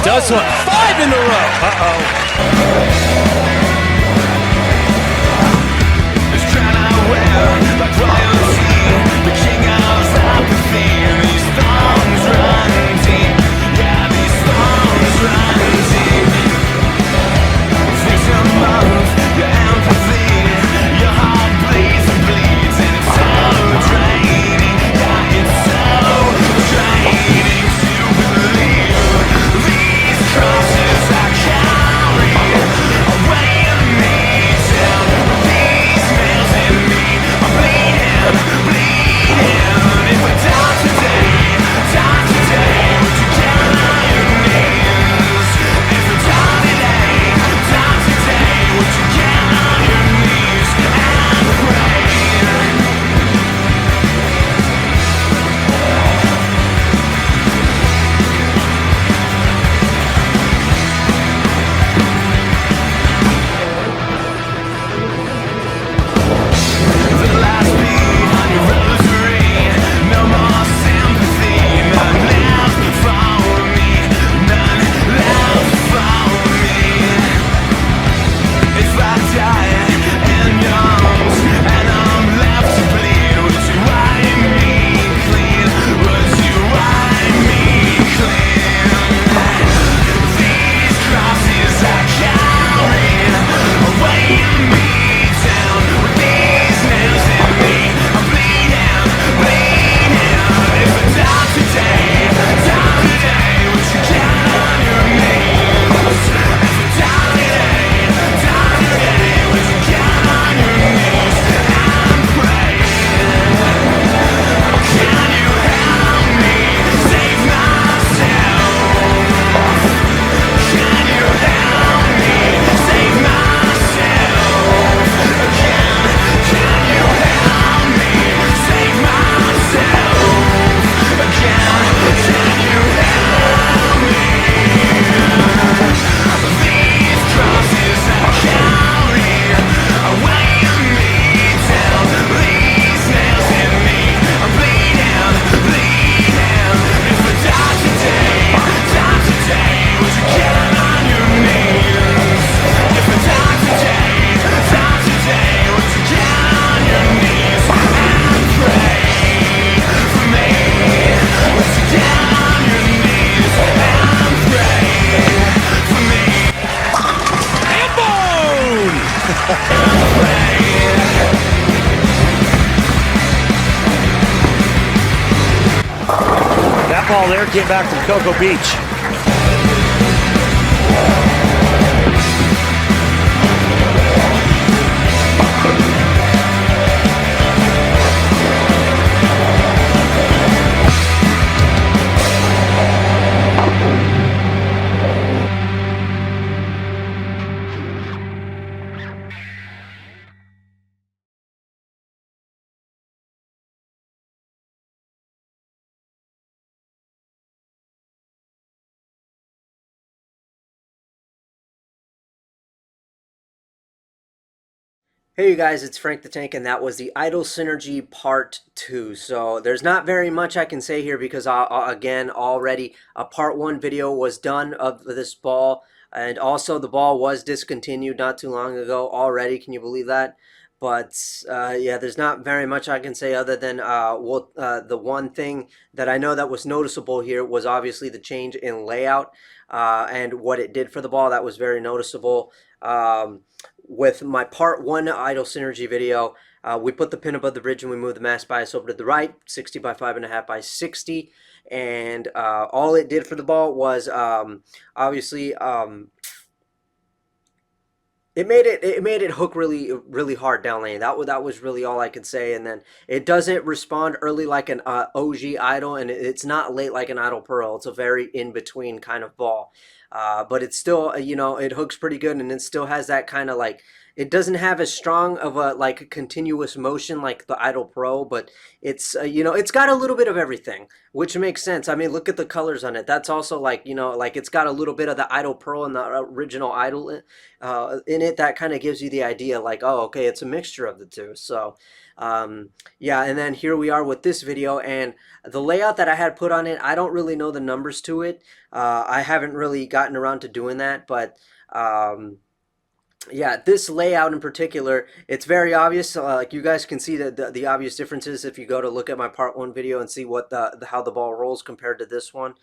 does hook. 5 in a row. Uh-oh. That ball there came back from Cocoa Beach. Hey you guys, it's Frank the Tank, and that was the Idle Synergy Part 2. So there's not very much I can say here because, again, already a Part 1 video was done of this ball, and also the ball was discontinued not too long ago already. Can you believe that? But yeah, there's not very much I can say other than the one thing that I know that was noticeable here was obviously the change in layout and what it did for the ball. That was very noticeable. With my Part 1 Idle Synergy video, we put the pin above the bridge and we moved the mass bias over to the right, 60 by 5.5 by 60. And all it did for the ball was obviously it made it hook really hard down lane. That was really all I could say. And then it doesn't respond early like an OG idle, and it's not late like an idle pearl. It's a very in between kind of ball. But it's still, you know, it hooks pretty good, and it still has that kind of like, it doesn't have as strong of a like continuous motion like the Idol Pro, but it's you know, it's got a little bit of everything, which makes sense. I mean, look at the colors on it. That's also like, you know, like it's got a little bit of the Idol Pro and the original Idol in it. That kind of gives you the idea, like, oh, okay, it's a mixture of the two. So, yeah, and then here we are with this video, and the layout that I had put on it, I don't really know the numbers to it. I haven't really gotten around to doing that, but. Yeah, this layout in particular, it's very obvious. Like you guys can see the obvious differences if you go to look at my part one video and see what the how the ball rolls compared to this one.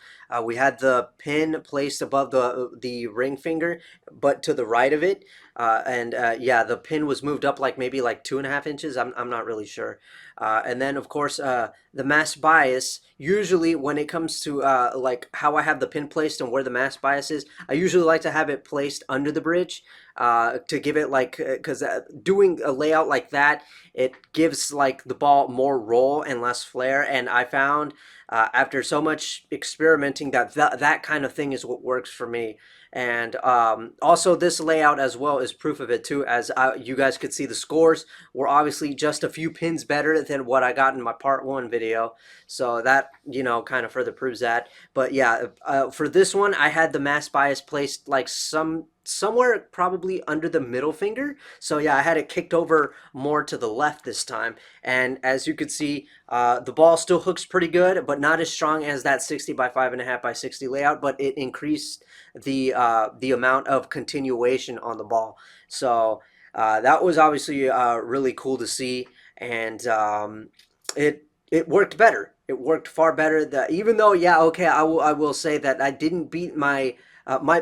We had the pin placed above the ring finger, but to the right of it, and yeah, the pin was moved up like maybe like 2.5 inches. I'm not really sure. And then of course the mass bias. Usually when it comes to like how I have the pin placed and where the mass bias is, I usually like to have it placed under the bridge to give it like, because doing a layout like that, it gives like the ball more roll and less flare. And I found after so much experimenting that that kind of thing is what works for me. And also this layout as well is proof of it too, as you guys could see the scores were obviously just a few pins better than what I got in my part one video. So that, you know, kind of further proves that. But yeah, for this one, I had the mass bias placed like somewhere probably under the middle finger. So yeah, I had it kicked over more to the left this time. And as you could see, the ball still hooks pretty good, but not as strong as that 60 by 5.5 by 60 layout, but it increased the amount of continuation on the ball. So that was obviously really cool to see. And it worked better. It worked far better. That even though, yeah, okay, I will say that I didn't beat my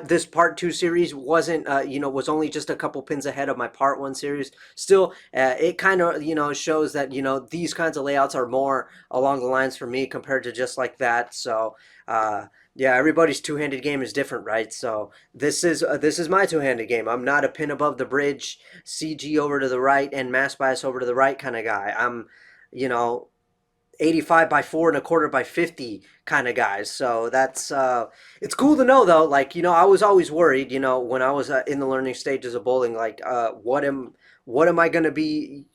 this part two series wasn't you know, was only just a couple pins ahead of my part one series. Still, it kind of, you know, shows that, you know, these kinds of layouts are more along the lines for me compared to just like that. So yeah, everybody's two-handed game is different, right? So this is my two-handed game. I'm not a pin above the bridge, CG over to the right, and mass bias over to the right kind of guy. I'm, you know, 85 by 4.25 by 50 kind of guys. So that's it's cool to know though. Like, you know, I was always worried, you know, when I was in the learning stages of bowling, like what am I going to be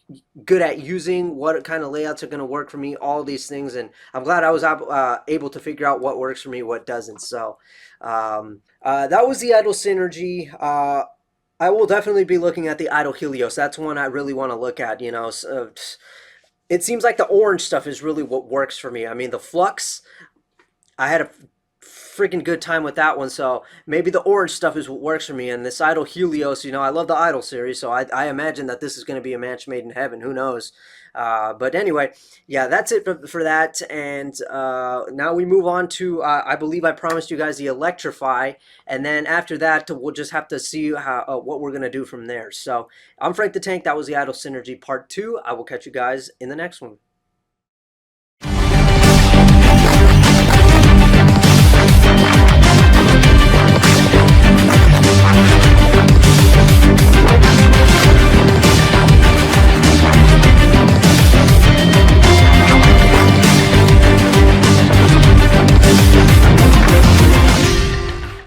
good at using, what kind of layouts are going to work for me, all these things. And I'm glad I was able to figure out what works for me, what doesn't. So that was the Idol Synergy. I will definitely be looking at the Idol Helios. That's one I really want to look at, you know. So, it seems like the orange stuff is really what works for me. I mean, the Flux, I had a freaking good time with that one. So maybe the orange stuff is what works for me. And this Idol Helios, you know, I love the Idol series, so I imagine that this is going to be a match made in heaven. Who knows? But anyway, yeah, that's it for that. And now we move on to, I believe I promised you guys the Electrify. And then after that, we'll just have to see how what we're going to do from there. So I'm Frank the Tank. That was the Idol Synergy Part 2. I will catch you guys in the next one.